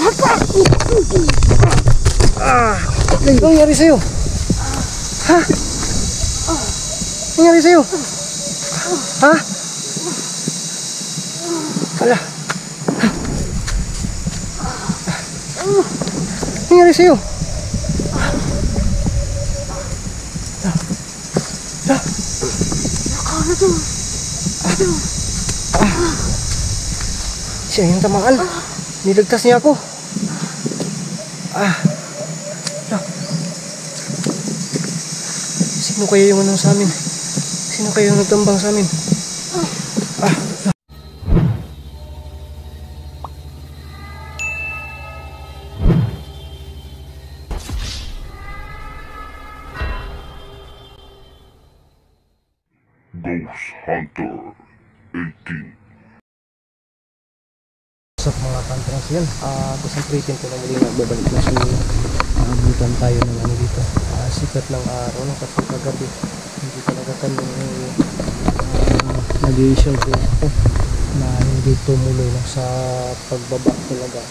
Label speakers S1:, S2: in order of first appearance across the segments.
S1: Ano nangyari sa'yo? Ha? Ano nangyari sa'yo? Ha? Ala. Ano nangyari sa'yo? Siya yung tamaan. Niligtas niya ako. Sino kaya yung ano sa amin? Sino kaya yung nagtambang sa amin?
S2: Ghost Hunter 18.
S1: Sa mga tantrans yan, concentrating ko na muli nagbabalik na si abutan tayo ng ano dito, sikat ng araw no, kasi kagabi hindi talaga kami nag-i-issue ko ako na hindi tumuloy no, sa pagbaba talaga.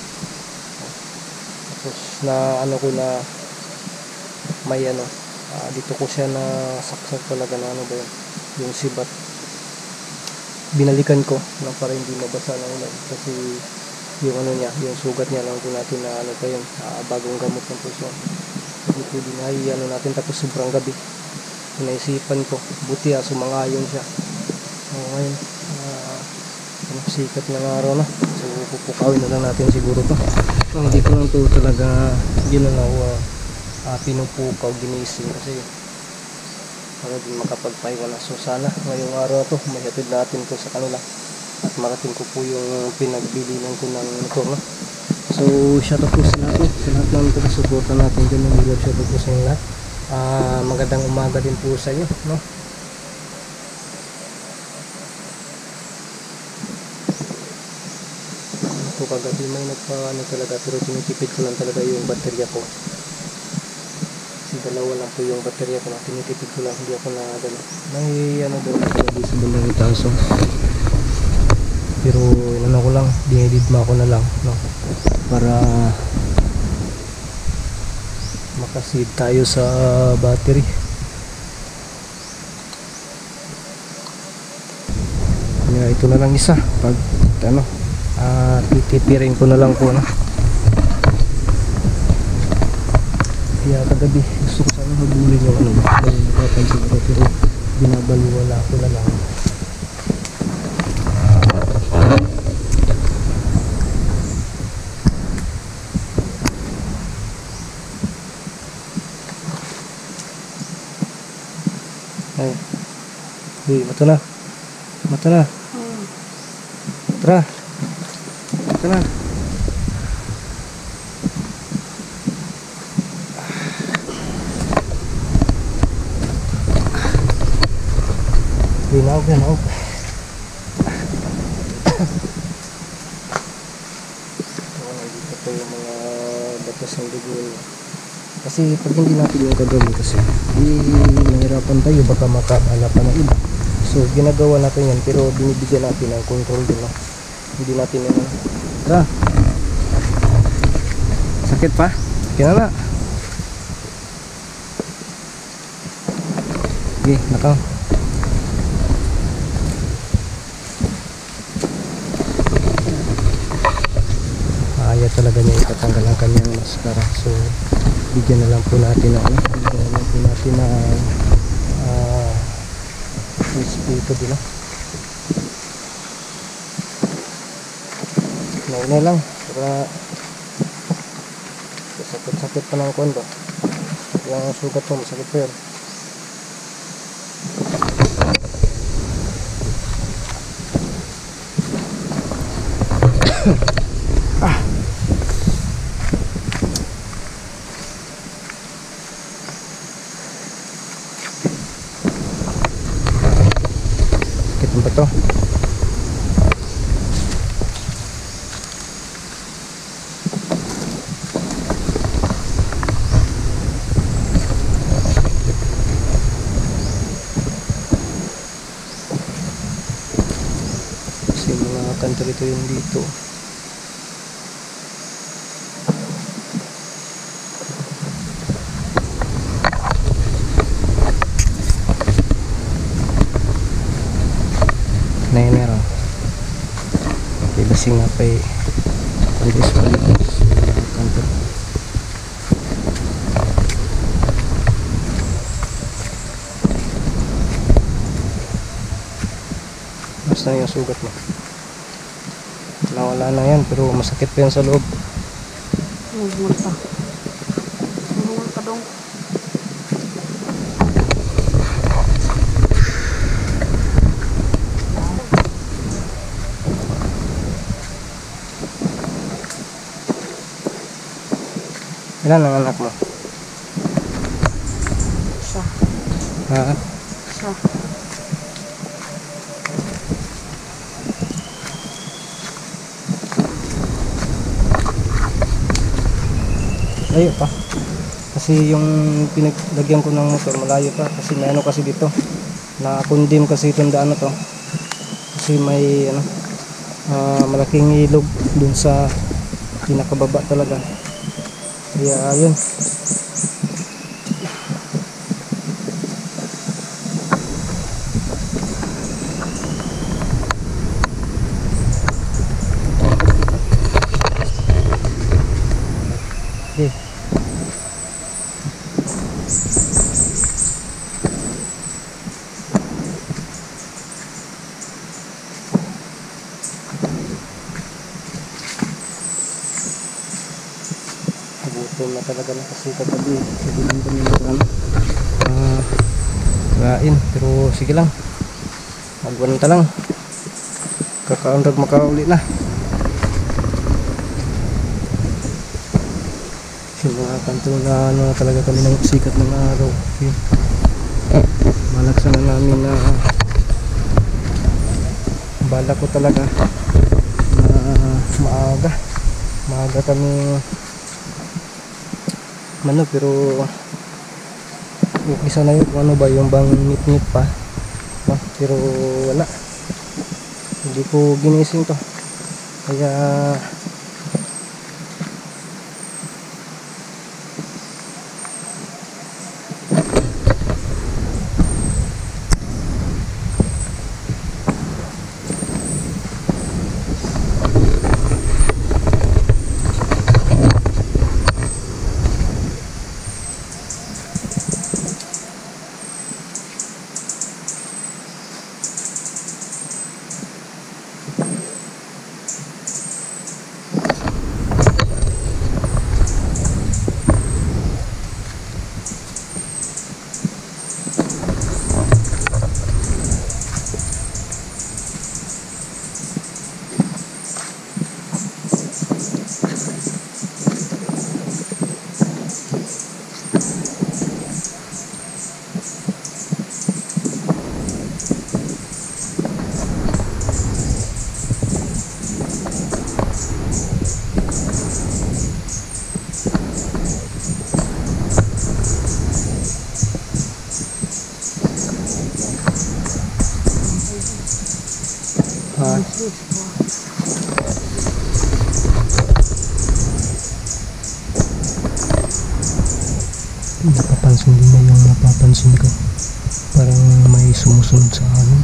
S1: Tapos na ano ko na may ano, dito ko siya na saksak talaga na ano ba yun, yung sibat. Binalikan ko na para hindi mabasa ng ulan kasi yung ano niya, yung sugat niya lang po natin na ano pa yun, bagong gamot ng puso. Hindi pwede na ano natin, tapos sobrang gabi. Naisipan ko, buti sumangayon siya. Ngayon, sikat ng araw na. So pupukawin na lang natin siguro to. Hindi ko lang to talaga ginalaw, pinupukaw, ginising kasi para din makapagpahinga na. So sana ngayong araw to may hatid natin to sa kanila at marating ko po yung pinagbilinan ko ng motor no? So shout out po sa lahat ng suporta natin dyan, shout out po sa inyo lahat. Magandang umaga din po sa inyo no? Ito kagabi may nagpa-ano talaga, pero tinitipid ko lang talaga yung baterya ko. Dalawa lang po yung baterya ko na tinitipid ko lang, hindi ako na ano, may ano daw visible na itaso, pero ano ko lang, dinididma ko na lang no? Para makasave tayo sa battery. Ito na lang isa pag ano, titipirin ko na lang po no? Kaya kagabi gusto ko sana habulin yung ano, yung nakapansin ko, pero binabaliwala ko na lang. Ay, mata na. Mata na. Tara. Mata na. Ginaw. Nandito po yung mga batas ng dugo. Kasi pag hindi natin yung kagabi kasi nahirapan tayo, baka makaala pa ng iba. So ginagawa natin yan, pero binibigyan natin ng control din no? Hindi natin yan Tara. Sakit pa? Kinala. Okay, nakaw. Kaya talaga niya itatanggal ang kanyang maskara. So bigyan na lang po natin na respeto din nauna lang para sakit pa ng kondo. Yung sugat mo masakit pa yun. Sakit ba to? Kasi mga kanto rito yun dito. ginising na kay Andres Palitos kanto. Basta na yung sugat mo. Nawala na yan pero masakit pa yan sa loob.
S3: Humul pa. Humul pa dong.
S1: Ilan ang anak mo?
S3: Isa.
S1: Ha?
S3: Isa.
S1: Layo pa. Kasi yung pinaglagyan ko ng motor malayo pa. Kasi may ano kasi dito. Na-condemn kasi itong daan na to. Kasi may ano, malaking ilog dun sa pinakababa talaga. Kaya ayun. Okay. Nagutom na talaga na kasi kagabi. Nagutom kami ng kain. Pero sige lang. Magwanta lang. Kakaundag makauli na. Yung mga kanto na ano talaga kami ng sikat ng araw. Okay. Malaksan na namin na balak ko talaga na maaga kami mano pero okay sana yun kung ano ba yung bang nit pa pero wala, hindi ko ginising to kaya napapansin din na yung napapansin ko parang may sumusunod sa amin.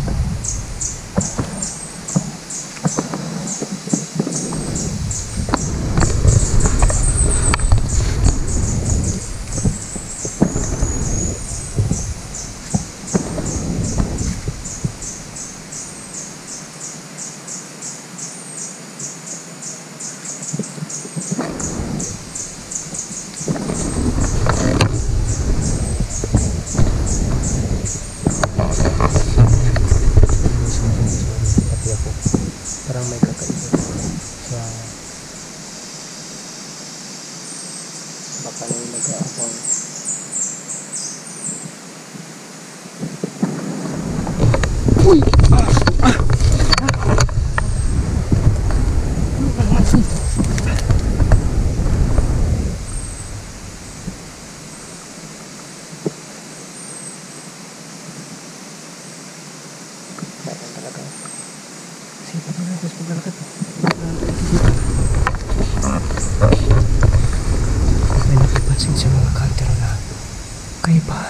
S1: Parang may kakaiba sa baka na yung nag-aabang. Uy! Kaya talaga. Sipat na natin sa paglalakad. May napapansin sa mga kantero na kaiba.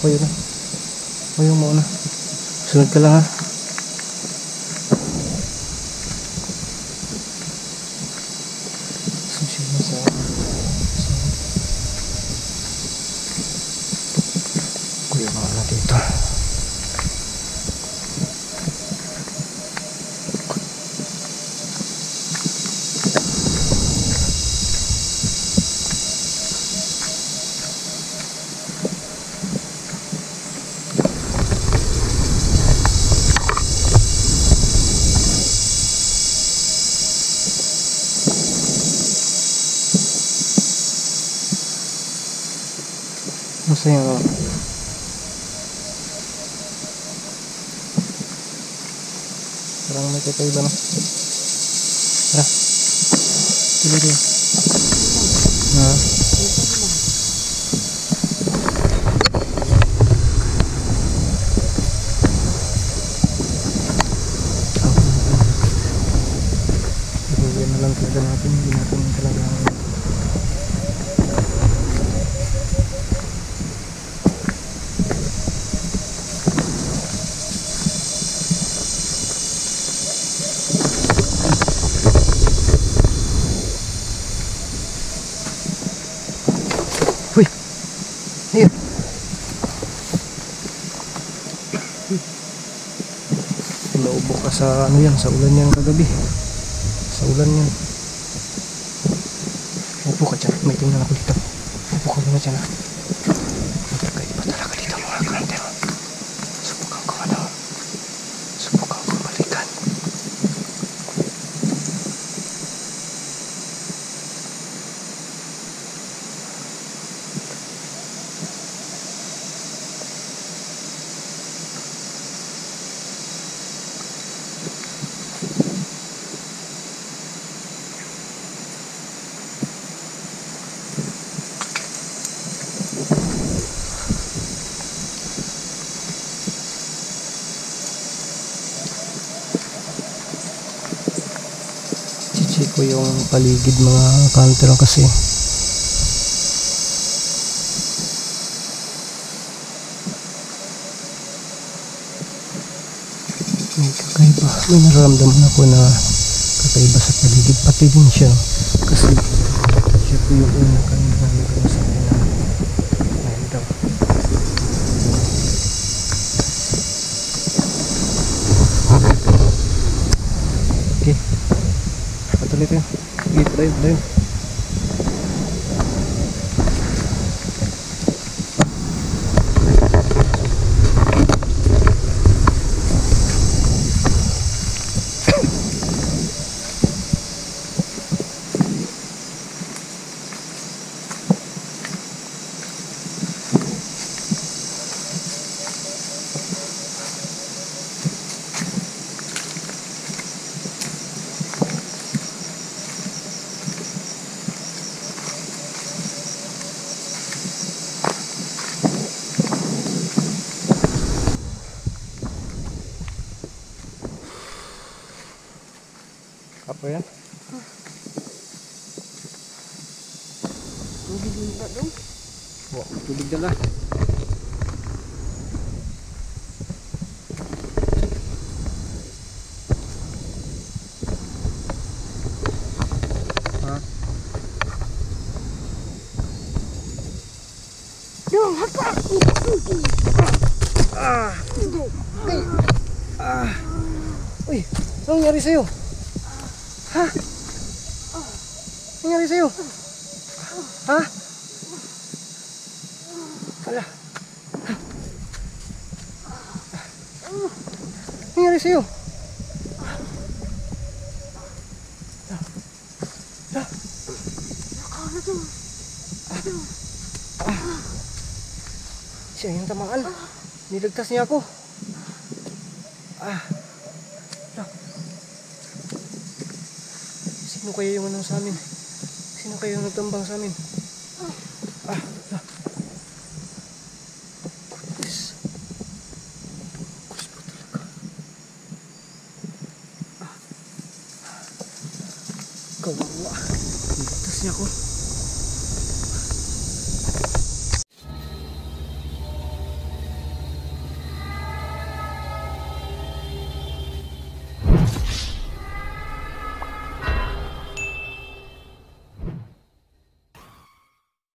S1: ako yun. Ayaw mo na. Sunod ka lang ha. Sunod mo sa... Kuya mga na dito. Masa yung parang may kakaiba na. Tara. Tuloy din. Pero yan na lang talaga natin. Hindi natin talaga Ayun. Naubo ka sa ano yan, sa ulan yan kagabi. Sa ulan yan. Upo ka dyan, may tingnan ako dito. Upo ka muna dyan ha. Magkakaiba talaga dito mga kanter. Subukan ko ano. Subukan ko balikan. Check ko yung paligid mga kanter kasi may kakaiba, may nararamdaman ako na kakaiba sa paligid, pati din siya kasi siya po yung una kanina nagano sa akin na ayun daw. Okay, patuloy tayo. Sige, tayo. Apa yan?
S3: Tubig ba dong?
S1: Wah, tubig dala. Ha?
S3: Dong, hapa!
S1: Uy, anong nangyari sa'yo? Ha? Anong nangyari sa'yo? Ha? Ala. Anong nangyari sa'yo? Siya yung tamaan. Niligtas niya ako. Sino kaya yung anong sa amin? Sino kaya yung nagtambang sa amin? Goodness. Goodness po talaga. Kawawa. Niligtas niya ako.